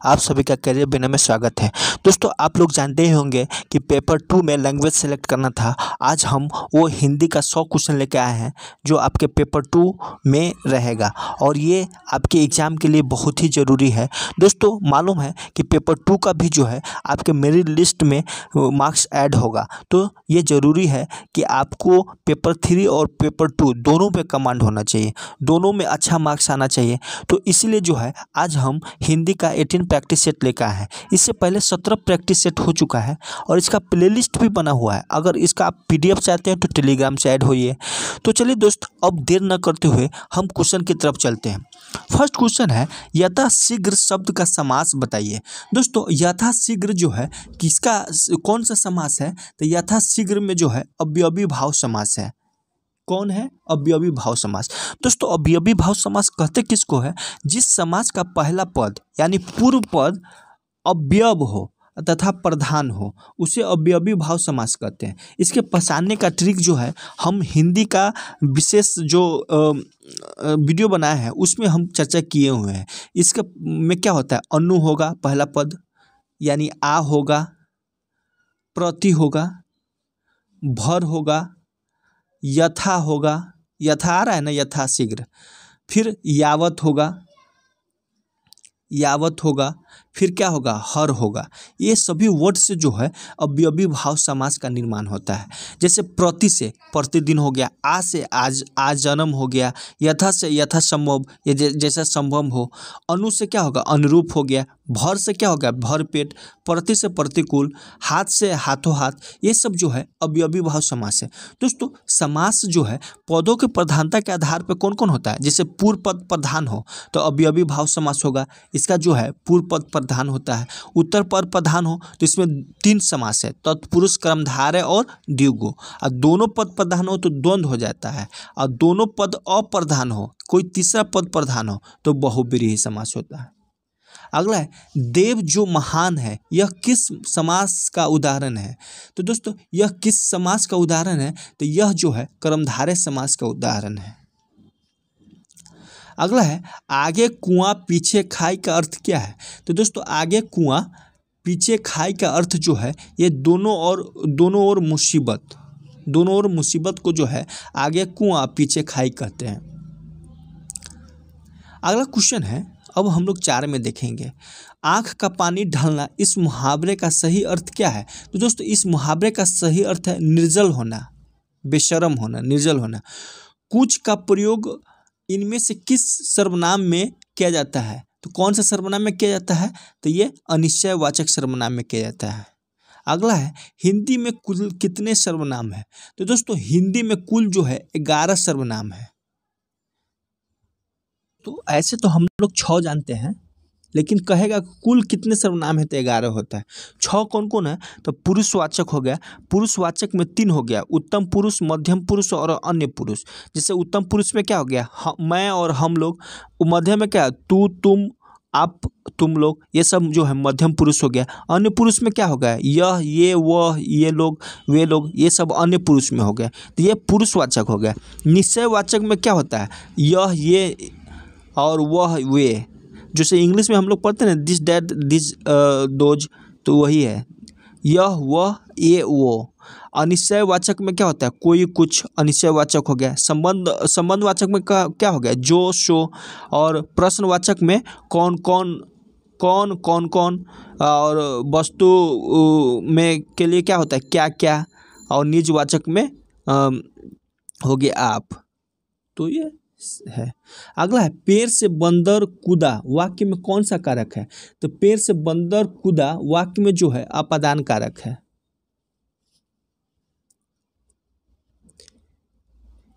आप सभी का करियर बिना में स्वागत है। दोस्तों, आप लोग जानते ही होंगे कि पेपर 2 में लैंग्वेज सेलेक्ट करना था। आज हम वो हिंदी का 100 क्वेश्चन लेके आए हैं जो आपके पेपर 2 में रहेगा और ये आपके एग्ज़ाम के लिए बहुत ही ज़रूरी है। दोस्तों, मालूम है कि पेपर 2 का भी जो है आपके मेरिट लिस्ट में मार्क्स ऐड होगा, तो ये ज़रूरी है कि आपको पेपर 3 और पेपर 2 दोनों पे कमांड होना चाहिए, दोनों में अच्छा मार्क्स आना चाहिए। तो इसीलिए जो है आज हम हिंदी का 18 प्रैक्टिस सेट लेकर आए हैं। इससे पहले 17 प्रैक्टिस सेट हो चुका है और इसका प्लेलिस्ट भी बना हुआ है। अगर इसका आप पीडीएफ चाहते हैं तो टेलीग्राम से ऐड होइए। तो चलिए दोस्त, अब देर न करते हुए हम क्वेश्चन की तरफ चलते हैं। फर्स्ट क्वेश्चन है, यथाशीघ्र शब्द का समास बताइए। दोस्तों, यथाशीघ्र जो है किसका कौन सा समास है? तो यथाशीघ्र में जो है अव्ययी भाव समास है। कौन है? अव्ययी भाव समास। दोस्तों, अव्ययी भाव समास कहते किसको है? जिस समास का पहला पद यानी पूर्व पद अव्यय हो तथा प्रधान हो, उसे अव्ययी भाव समास कहते हैं। इसके पहचानने का ट्रिक जो है, हम हिंदी का विशेष जो वीडियो बनाया है उसमें हम चर्चा किए हुए हैं। इसका में क्या होता है? अनु होगा पहला पद यानी आ होगा, प्रति होगा, भर होगा, यथा होगा, यथा आ रहा है ना, यथाशीघ्र, फिर यावत होगा, यावत होगा, फिर क्या होगा? हर होगा। ये सभी वर्ड से जो है अव्ययी भाव समास का निर्माण होता है। जैसे प्रति से प्रतिदिन हो गया, आ से आज जन्म हो गया, यथा से यथा संभव, ये जैसा संभव हो, अनु से क्या होगा? अनुरूप हो गया, भर से क्या होगा? भर पेट, प्रति से प्रतिकूल, हाथ से हाथों हाथ, ये सब जो है अव्ययी भाव समास है। दोस्तों, समास जो है पदों के प्रधानता के आधार पर कौन कौन होता है? जैसे पूर्व पद प्रधान हो तो अव्ययी भाव समास होगा, इसका जो है पूर्व पद प्रधान होता है। उत्तर पद प्रधान हो तो इसमें 3 समास है, तत्पुरुष, कर्मधारय और द्विगु। और दोनों पद प्रधान हो तो द्वंद्व हो जाता है, और दोनों पद अप्रधान हो, कोई तीसरा पद प्रधान हो तो बहुब्रीहि समास होता है। अगला है, देव जो महान है, यह किस समास का उदाहरण है? तो दोस्तों, यह किस समास का उदाहरण है? तो यह जो है कर्मधारय समास का उदाहरण है। अगला है, आगे कुआं पीछे खाई का अर्थ क्या है? तो आगे कुआं पीछे खाई का अर्थ जो है ये दोनों ओर मुसीबत, दोनों ओर मुसीबत को जो है आगे कुआं पीछे खाई कहते हैं। अगला क्वेश्चन है, अब हम लोग 4 में देखेंगे, आँख का पानी ढलना, इस मुहावरे का सही अर्थ क्या है? तो दोस्तों, इस मुहावरे का सही अर्थ है निर्जल होना, बेशरम होना, निर्जल होना। कुछ का प्रयोग इनमें से किस सर्वनाम में किया जाता है? तो कौन सा सर्वनाम में किया जाता है? तो ये अनिश्चयवाचक सर्वनाम में किया जाता है। अगला है, हिंदी में कुल कितने सर्वनाम है? तो दोस्तों, हिंदी में कुल जो है 11 सर्वनाम है। तो ऐसे तो हम लोग 6 जानते हैं, लेकिन कहेगा कुल कितने सर्वनाम है तो 11 होता है। 6 कौन कौन है? तो पुरुषवाचक हो गया, पुरुषवाचक में 3 हो गया, उत्तम पुरुष, मध्यम पुरुष और अन्य पुरुष। जैसे उत्तम पुरुष में क्या हो गया? मैं और हम लोग। मध्य में क्या? तू, तुम, आप, तुम लोग, ये सब जो है मध्यम पुरुष हो गया। अन्य पुरुष में क्या हो गया? यह, ये, वह, ये लोग, वे लोग, ये सब अन्य पुरुष में हो गया, तो ये पुरुषवाचक हो गया। निश्चयवाचक में क्या होता है? यह, ये और वह, वे। जैसे इंग्लिश में हम लोग पढ़ते हैं दिस, डैट, दिस, दोज, तो वही है, यह, वह, ये, वो। अनिश्चयवाचक में क्या होता है? कोई, कुछ, अनिश्चयवाचक हो गया। संबंधवाचक में क्या हो गया? जो, सो। और प्रश्नवाचक में कौन कौन, और वस्तु में के लिए क्या होता है? क्या क्या। और निजवाचक में हो गया आप। तो ये है। अगला है, पेड़ से बंदर कूदा, वाक्य में कौन सा कारक है? तो पेड़ से बंदर कूदा वाक्य में जो है अपादान कारक है।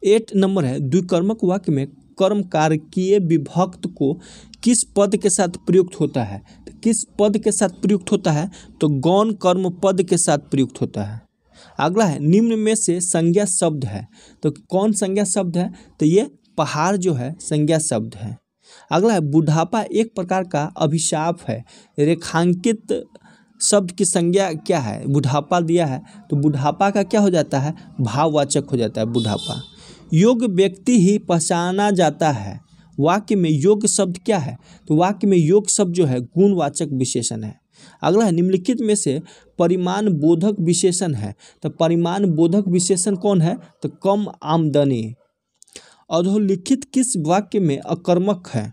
8 नंबर है, द्विकर्मक वाक्य में कर्म कारकीय विभक्त को किस पद के साथ प्रयुक्त होता है? तो किस पद के साथ प्रयुक्त होता है? तो गौण कर्म पद के साथ प्रयुक्त होता है। अगला है, निम्न में से संज्ञा शब्द है, तो कौन संज्ञा शब्द है? तो ये पहाड़ जो है संज्ञा शब्द है। अगला है, बुढ़ापा एक प्रकार का अभिशाप है, रेखांकित शब्द की संज्ञा क्या है? बुढ़ापा दिया है तो बुढ़ापा का क्या हो जाता है? भाववाचक हो जाता है बुढ़ापा। योग्य व्यक्ति ही पहचाना जाता है, वाक्य में योग्य शब्द क्या है? तो वाक्य में योग्य शब्द जो है गुणवाचक विशेषण है। अगला है निम्नलिखित में से परिमाण बोधक विशेषण है। तो परिमाण बोधक विशेषण कौन है? तो कम आमदनी। अधोलिखित किस वाक्य में अकर्मक है?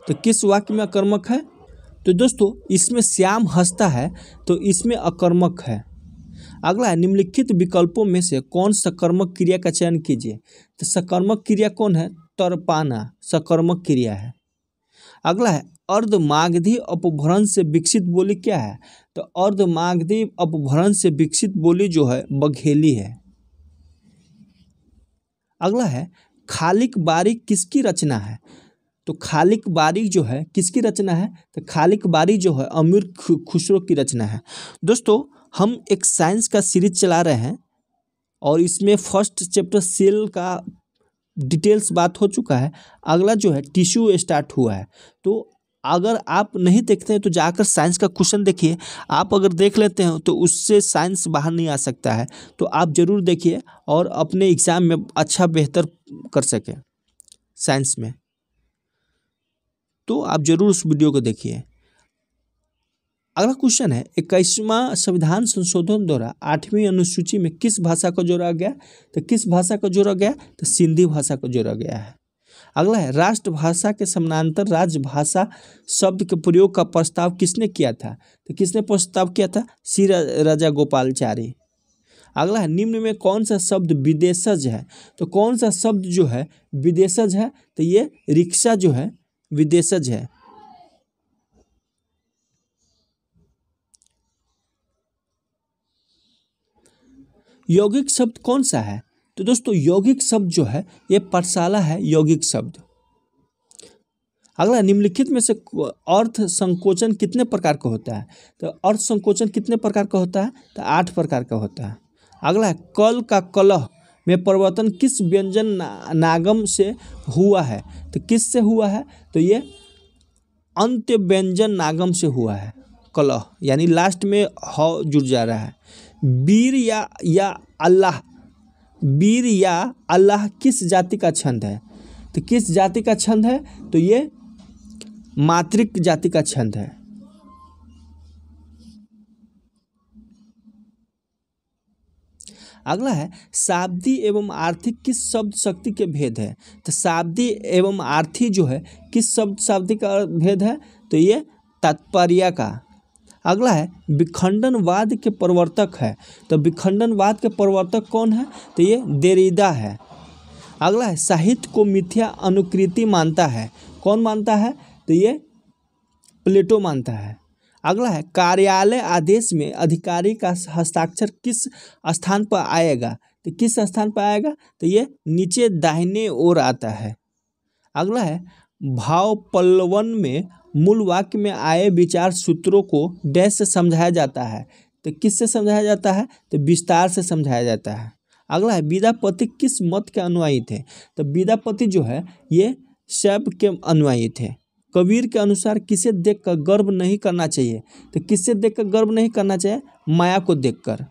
तो किस वाक्य में अकर्मक है? तो दोस्तों इसमें श्याम हंसता है, तो इसमें अकर्मक है। अगला है निम्नलिखित विकल्पों में से कौन सकर्मक क्रिया का चयन कीजिए। तो सकर्मक क्रिया कौन है? तर्पाना सकर्मक क्रिया है। अगला है अर्धमागधी अपभ्रंश से विकसित बोली क्या है? तो अर्धमागधी अपभ्रंश से विकसित बोली जो है बघेली है। अगला है खालिक बारीक किसकी रचना है? तो खालिक बारीक जो है किसकी रचना है? तो खालिक बारीक जो है अमीर खुसरो की रचना है। दोस्तों हम एक साइंस का सीरीज चला रहे हैं और इसमें फर्स्ट चैप्टर सेल का डिटेल्स बात हो चुका है। अगला जो है टिश्यू स्टार्ट हुआ है। तो अगर आप नहीं देखते हैं तो जाकर साइंस का क्वेश्चन देखिए। आप अगर देख लेते हैं तो उससे साइंस बाहर नहीं आ सकता है। तो आप ज़रूर देखिए और अपने एग्ज़ाम में अच्छा बेहतर कर सकें साइंस में। तो आप जरूर उस वीडियो को देखिए। अगला क्वेश्चन है 21वां संविधान संशोधन द्वारा 8वीं अनुसूची में किस भाषा को जोड़ा गया? तो किस भाषा को जोड़ा गया? तो सिंधी भाषा को जोड़ा गया है। अगला है राष्ट्रभाषा के समानांतर राजभाषा शब्द के प्रयोग का प्रस्ताव किसने किया था? तो किसने प्रस्ताव किया था? श्री राजा गोपालचारी। अगला है निम्न में कौन सा शब्द विदेशज है? तो कौन सा शब्द जो है विदेशज है? तो ये रिक्शा जो है विदेशज है। यौगिक शब्द कौन सा है? तो दोस्तों यौगिक शब्द जो है ये पाठशाला है यौगिक शब्द। अगला निम्नलिखित में से अर्थ संकोचन कितने प्रकार का होता है? तो अर्थ संकोचन कितने प्रकार का होता है? तो 8 प्रकार का होता है। अगला है कल का कलह में परिवर्तन किस व्यंजन नागम से हुआ है? तो किस से हुआ है? तो ये अंत्य व्यंजन नागम से हुआ है। कलह यानी लास्ट में ह जुड़ जा रहा है। वीर या अल्लाह, वीर या अल्लाह किस जाति का छंद है? तो किस जाति का छंद है? तो ये मातृक जाति का छंद है। अगला है शाब्दी एवं आर्थी किस शब्द शक्ति के भेद है? तो शाब्दी एवं आर्थी जो है किस शब्द शाब्दी का भेद है? तो ये तात्पर्य का। अगला है विखंडनवाद के प्रवर्तक है। तो विखंडनवाद के प्रवर्तक कौन है? तो ये देरिदा है। अगला है साहित्य को मिथ्या अनुकृति मानता है। कौन मानता है? तो ये प्लेटो मानता है। अगला है कार्यालय आदेश में अधिकारी का हस्ताक्षर किस स्थान पर आएगा? तो किस स्थान पर आएगा? तो ये नीचे दाहिने ओर आता है। अगला है भाव पल्लवन में मूल वाक्य में आए विचार सूत्रों को डैश से समझाया जाता है। तो किस से समझाया जाता है? तो विस्तार से समझाया जाता है। अगला है विद्यापति किस मत के अनुयायी थे? तो विद्यापति जो है ये शैव के अनुयायी थे। कबीर के अनुसार किसे देखकर गर्व नहीं करना चाहिए? तो किससे देखकर गर्व नहीं करना चाहिए? माया को देखकर।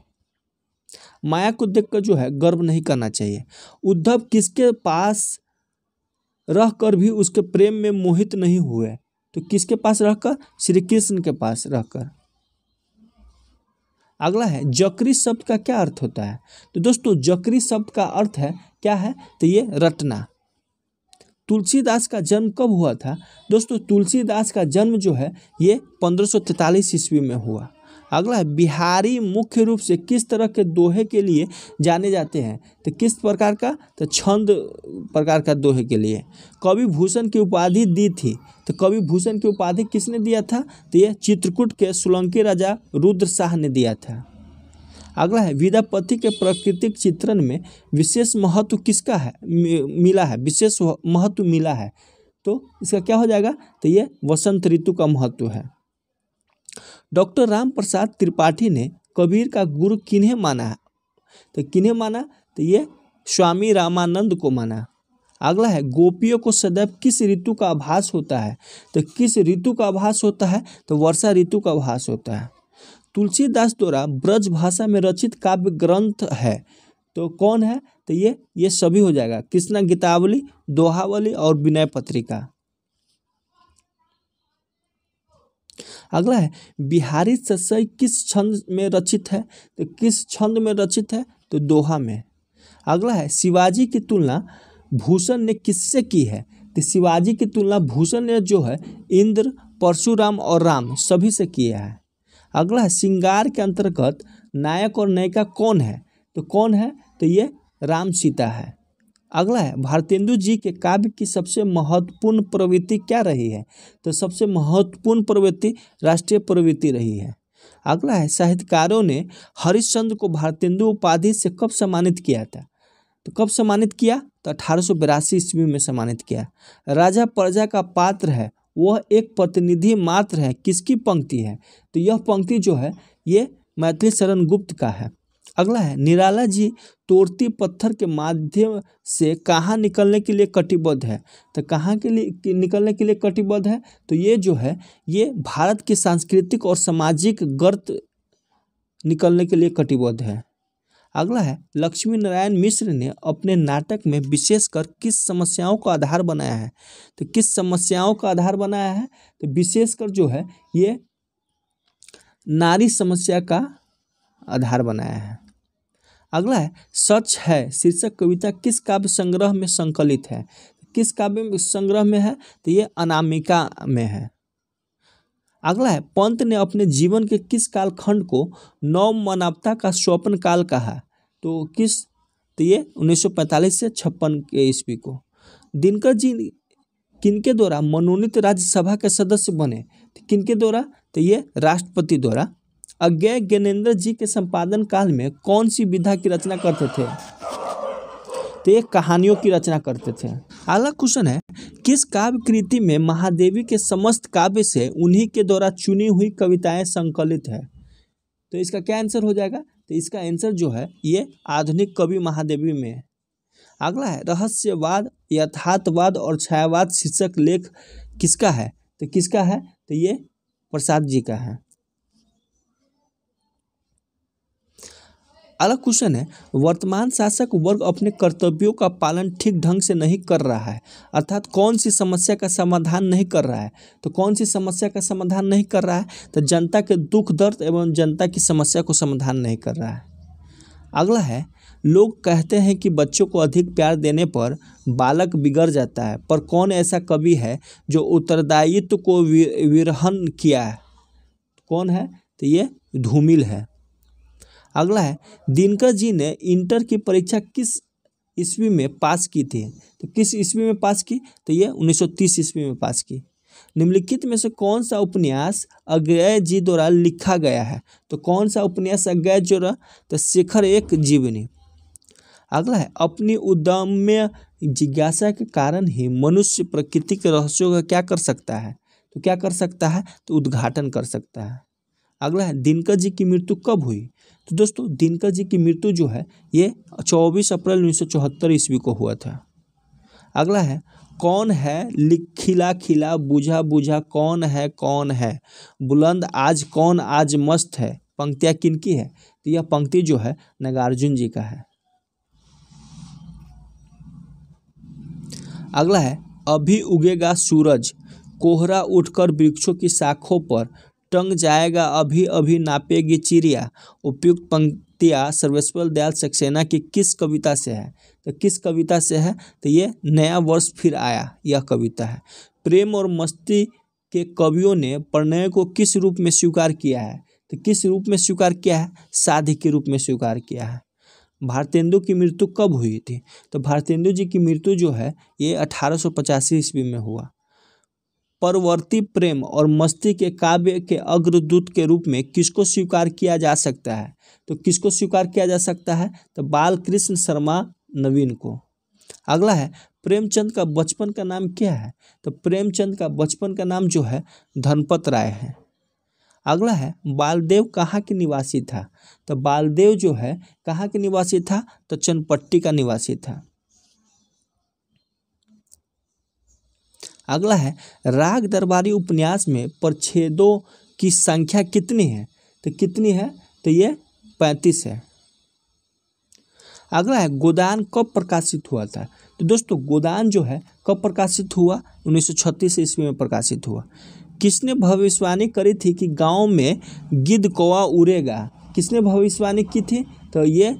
माया को देखकर जो है गर्व नहीं करना चाहिए। उद्धव किसके पास रहकर भी उसके प्रेम में मोहित नहीं हुए? तो किसके पास रहकर? श्री कृष्ण के पास रहकर। अगला है जकरी शब्द का क्या अर्थ होता है? तो दोस्तों जकरी शब्द का अर्थ है क्या है? तो ये रटना। तुलसीदास का जन्म कब हुआ था? दोस्तों तुलसीदास का जन्म जो है ये 1543 ईस्वी में हुआ। अगला है बिहारी मुख्य रूप से किस तरह के दोहे के लिए जाने जाते हैं? तो किस प्रकार का? तो छंद प्रकार का दोहे के लिए। कवि भूषण की उपाधि दी थी। तो कवि भूषण की उपाधि किसने दिया था? तो ये चित्रकूट के सोलंकी राजा रुद्र शाह ने दिया था। अगला है विद्यापति के प्राकृतिक चित्रण में विशेष महत्व किसका है मिला है? विशेष महत्व मिला है। तो इसका क्या हो जाएगा? तो ये वसंत ऋतु का महत्व है। डॉक्टर राम प्रसाद त्रिपाठी ने कबीर का गुरु किन्हें माना है? तो किन्हें माना? तो ये स्वामी रामानंद को माना। अगला है गोपियों को सदैव किस ऋतु का आभास होता है? तो किस ऋतु का आभास होता है? तो वर्षा ऋतु का आभास होता है। तुलसीदास द्वारा ब्रज भाषा में रचित काव्य ग्रंथ है तो कौन है? तो तो ये सभी हो जाएगा। कृष्णा गीतावली, दोहावली और विनय पत्रिका। अगला है बिहारी शस्यई किस छंद में रचित है? तो किस छंद में रचित है? तो दोहा में। अगला है शिवाजी की तुलना भूषण ने किससे की है? तो शिवाजी की तुलना भूषण ने जो है इंद्र, परशुराम और राम सभी से किया है। अगला है श्रृंगार के अंतर्गत नायक और नायिका कौन है? तो कौन है? तो ये राम सीता है। अगला है भारतेंदु जी के काव्य की सबसे महत्वपूर्ण प्रवृत्ति क्या रही है? तो सबसे महत्वपूर्ण प्रवृत्ति राष्ट्रीय प्रवृत्ति रही है। अगला है साहित्यकारों ने हरिश्चंद्र को भारतेंदु उपाधि से कब सम्मानित किया था? तो कब सम्मानित किया? तो 1882 ईस्वी में सम्मानित किया। राजा प्रजा का पात्र है, वह एक प्रतिनिधि मात्र है, किसकी पंक्ति है? तो यह पंक्ति जो है ये मैथिली शरण गुप्त का है। अगला है निराला जी तोड़ती पत्थर के माध्यम से कहाँ निकलने के लिए कटिबद्ध है? तो कहाँ के लिए निकलने के लिए कटिबद्ध है? तो ये जो है ये भारत की सांस्कृतिक और सामाजिक गर्त निकलने के लिए कटिबद्ध है। अगला है लक्ष्मी नारायण मिश्र ने अपने नाटक में विशेषकर किस समस्याओं का आधार बनाया है? तो किस समस्याओं का आधार बनाया है? तो विशेषकर जो है ये नारी समस्या का आधार बनाया है। अगला है सच है शीर्षक कविता किस काव्य संग्रह में संकलित है? किस काव्य संग्रह में है? तो ये अनामिका में है। अगला है पंत ने अपने जीवन के किस कालखंड को नव मानवता का स्वप्न काल कहा? तो किस? तो ये 1945 से 56 के ईस्वी को। दिनकर जी किनके द्वारा मनोनीत राज्यसभा के सदस्य बने? तो किनके द्वारा? तो ये राष्ट्रपति द्वारा। अज्ञेय ज्ञानेंद्र जी के संपादन काल में कौन सी विधा की रचना करते थे? तो ये कहानियों की रचना करते थे। अगला क्वेश्चन है किस काव्य कृति में महादेवी के समस्त काव्य से उन्हीं के द्वारा चुनी हुई कविताएं संकलित है? तो इसका क्या आंसर हो जाएगा? तो इसका आंसर जो है ये आधुनिक कवि महादेवी में है। अगला है रहस्यवाद, यथार्थवाद और छायावाद शीर्षक लेख किसका है? तो किसका है? तो ये प्रसाद जी का है। अगला क्वेश्चन है वर्तमान शासक वर्ग अपने कर्तव्यों का पालन ठीक ढंग से नहीं कर रहा है, अर्थात कौन सी समस्या का समाधान नहीं कर रहा है? तो कौन सी समस्या का समाधान नहीं कर रहा है? तो जनता के दुख दर्द एवं जनता की समस्या को समाधान नहीं कर रहा है। अगला है लोग कहते हैं कि बच्चों को अधिक प्यार देने पर बालक बिगड़ जाता है, पर कौन ऐसा कवि है जो उत्तरदायित्व को विरहन किया है? कौन है? तो ये धूमिल है। अगला है दिनकर जी ने इंटर की परीक्षा किस ईस्वी में पास की थी? तो किस ईस्वी में पास की? तो ये 1930 ईस्वी में पास की। निम्नलिखित में से कौन सा उपन्यास अज्ञेय जी द्वारा लिखा गया है? तो कौन सा उपन्यास अज्ञेय द्वारा? तो शेखर एक जीवनी। अगला है अपनी उद्यम्य जिज्ञासा के कारण ही मनुष्य प्रकृति के रहस्यों का क्या कर सकता है? तो क्या कर सकता है? तो उद्घाटन कर सकता है। अगला है दिनकर जी की मृत्यु कब हुई? तो दोस्तों दिनकर जी की मृत्यु जो है ये 24 अप्रैल 1974 ईस्वी को हुआ था। अगला है कौन है खिला खिला बुझा बुझा कौन है बुलंद आज कौन आज मस्त है? पंक्तियाँ किनकी है? तो यह पंक्ति जो है नागार्जुन जी का है। अगला है अभी उगेगा सूरज कोहरा उठकर वृक्षों की शाखों पर टंग जाएगा अभी अभी नापेगी चिड़िया। उपयुक्त पंक्तियाँ सर्वेश्वर दयाल सक्सेना की किस कविता से है? तो किस कविता से है? तो ये नया वर्ष फिर आया यह कविता है। प्रेम और मस्ती के कवियों ने प्रणय को किस रूप में स्वीकार किया है? तो किस रूप में स्वीकार किया है? शादी के रूप में स्वीकार किया है। भारतेंदु की मृत्यु कब हुई थी? तो भारतेंदु जी की मृत्यु जो है ये 1885 ईस्वी में हुआ। परवर्ती प्रेम और मस्ती के काव्य के अग्रदूत के रूप में किसको स्वीकार किया जा सकता है? तो किसको स्वीकार किया जा सकता है? तो बालकृष्ण शर्मा नवीन को। अगला है प्रेमचंद का बचपन का नाम क्या है? तो प्रेमचंद का बचपन का नाम जो है धनपत राय है। अगला है बालदेव कहाँ के निवासी था? तो बालदेव जो है कहाँ के निवासी था? तो चनपट्टी का निवासी था। अगला है राग दरबारी उपन्यास में परिच्छेदों की संख्या कितनी है? तो कितनी है? तो ये 35 है। अगला है गोदान कब प्रकाशित हुआ था। तो दोस्तों गोदान जो है कब प्रकाशित हुआ, 1936 ईस्वी में प्रकाशित हुआ। किसने भविष्यवाणी करी थी कि गांव में गिद्ध कौवा उड़ेगा, किसने भविष्यवाणी की थी, तो ये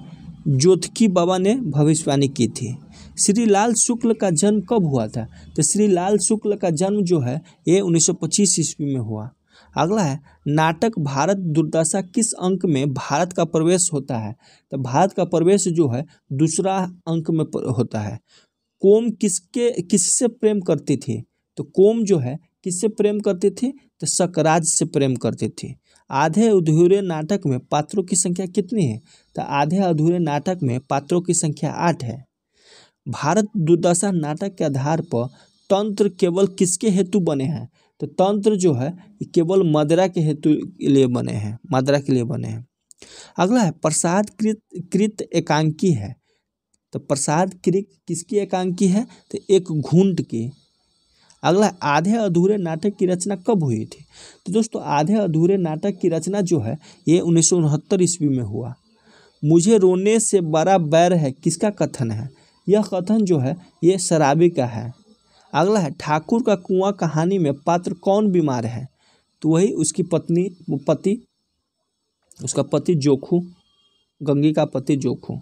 जोतकी बाबा ने भविष्यवाणी की थी। श्री लाल शुक्ल का जन्म कब हुआ था, तो श्री लाल शुक्ल का जन्म जो है ये 1925 ईस्वी में हुआ। अगला है नाटक भारत दुर्दशा किस अंक में भारत का प्रवेश होता है, तो भारत का प्रवेश जो है दूसरा अंक में होता है। कोम किससे प्रेम करती थी, तो कोम जो है किससे प्रेम करती थी, तो सकराज से प्रेम करती थी। आधे अधूरे नाटक में पात्रों की संख्या कितनी है, तो आधे अधूरे नाटक में पात्रों की संख्या 8 है। भारत दुर्दशा नाटक के आधार पर तंत्र केवल किसके हेतु बने हैं, तो तंत्र जो है केवल मदिरा के हेतु लिए बने हैं, मदिरा के लिए बने हैं। अगला है प्रसाद कृत एकांकी है, तो प्रसाद कृत किसकी एकांकी है, तो एक घूंट की। अगला आधे अधूरे नाटक की रचना कब हुई थी, तो दोस्तों आधे अधूरे नाटक की रचना जो है ये 1969 ईस्वी में हुआ। मुझे रोने से बड़ा बैर है किसका कथन है, यह कथन जो है ये शराबी का है। अगला है ठाकुर का कुआं कहानी में पात्र कौन बीमार है, तो वही उसकी उसका पति जोखू, गंगी का पति जोखू।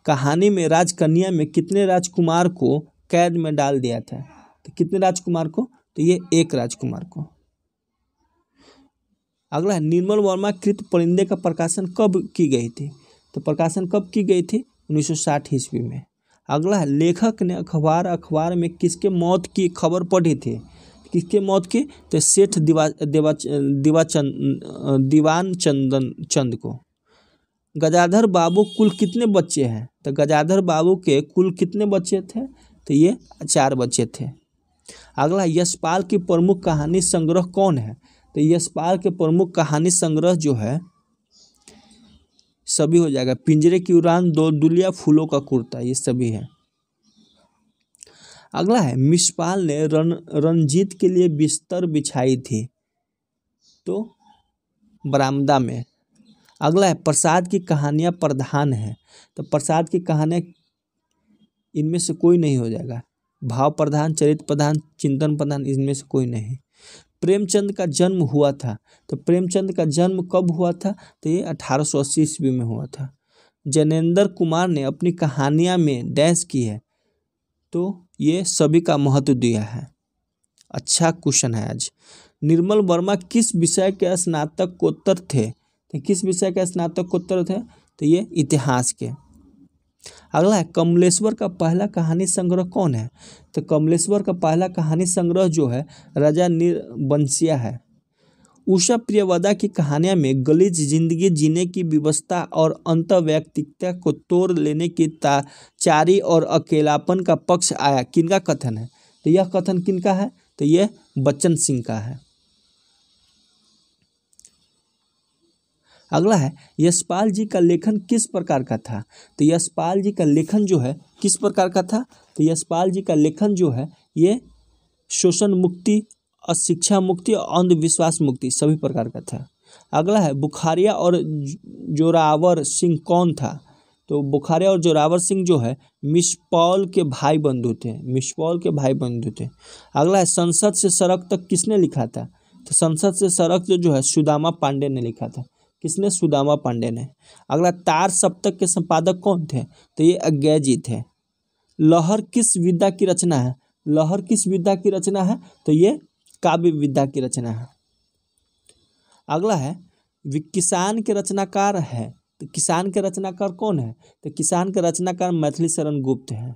कहानी में राजकन्या में कितने राजकुमार को कैद में डाल दिया था, तो कितने राजकुमार को, तो ये एक राजकुमार को। अगला है निर्मल वर्मा कृत परिंदे का प्रकाशन कब की गई थी, तो प्रकाशन कब की गई थी, 1960 ईस्वी में। अगला है लेखक ने अखबार में किसके मौत की खबर पढ़ी थी, किसके मौत की, तो सेठ दीवान चंद को। गजाधर बाबू कुल कितने बच्चे हैं, तो गजाधर बाबू के कुल कितने बच्चे थे, तो ये 4 बच्चे थे। अगला यशपाल की प्रमुख कहानी संग्रह कौन है, तो यशपाल के प्रमुख कहानी संग्रह जो है सभी हो जाएगा, पिंजरे की उड़ान, दो दुलिया, फूलों का कुर्ता, ये सभी है। अगला है मिसपाल ने रणजीत के लिए बिस्तर बिछाई थी, तो बरामदा में। अगला है प्रसाद की कहानियाँ प्रधान है, तो प्रसाद की कहानियाँ इनमें से कोई नहीं हो जाएगा, भाव प्रधान, चरित्र प्रधान, चिंतन प्रधान, इनमें से कोई नहीं। प्रेमचंद का जन्म हुआ था, तो प्रेमचंद का जन्म कब हुआ था, तो ये 1880 ईस्वी में हुआ था। जैनेंद्र कुमार ने अपनी कहानियाँ में डैश की है, तो ये सभी का महत्व दिया है। अच्छा क्वेश्चन है आज। निर्मल वर्मा किस विषय के स्नातकोत्तर थे, तो किस विषय के स्नातकोत्तर थे, तो ये इतिहास के। अगला है कमलेश्वर का पहला कहानी संग्रह कौन है, तो कमलेश्वर का पहला कहानी संग्रह जो है राजा नीरबंसिया है। उषा प्रियवदा की कहानियां में गलीज जिंदगी जीने की विवशता और अंतर्वैयक्तिकता को तोड़ लेने की ताचारी और अकेलापन का पक्ष आया, किनका कथन है, तो यह कथन किनका है, तो यह बच्चन सिंह का है। अगला है यशपाल जी का लेखन किस प्रकार का था, तो यशपाल जी का लेखन जो है किस प्रकार का था, तो यशपाल जी का लेखन जो है ये शोषण मुक्ति, अशिक्षा मुक्ति और अंधविश्वास मुक्ति सभी प्रकार का था। अगला है बुखारिया और जोरावर सिंह कौन था, तो बुखारिया और जोरावर सिंह जो है मिसपॉल के भाई बंधु थे, मिसपॉल के भाई बंधु थे। अगला है संसद से सड़क तक किसने लिखा था, तो संसद से सड़क जो है सुदामा पांडे ने लिखा था, किसने, सुदामा पांडे ने। अगला तार सप्तक के संपादक कौन थे, तो ये अज्ञेय जी थे। लहर किस विधा की रचना है, लहर किस विधा की रचना है, तो ये काव्य विधा की रचना है। अगला है किसान के रचनाकार है, तो किसान के रचनाकार कौन है, तो किसान के रचनाकार मैथिली शरण गुप्त है।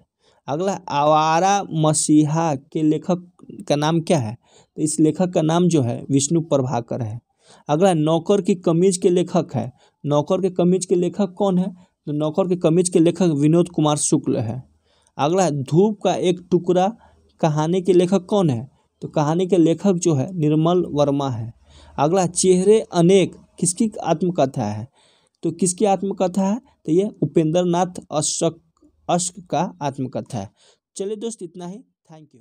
अगला आवारा मसीहा के लेखक का नाम क्या है, तो इस लेखक का नाम जो है विष्णु प्रभाकर है। अगला नौकर की कमीज के लेखक है, नौकर के कमीज के लेखक कौन है, तो नौकर के कमीज के लेखक विनोद कुमार शुक्ल है। अगला धूप का एक टुकड़ा कहानी के लेखक कौन है, तो कहानी के लेखक जो है निर्मल वर्मा है। अगला चेहरे अनेक किसकी आत्मकथा है, तो किसकी आत्मकथा है, तो ये उपेंद्र नाथ अश्क का आत्मकथा है। चलिए दोस्त इतना ही, थैंक यू।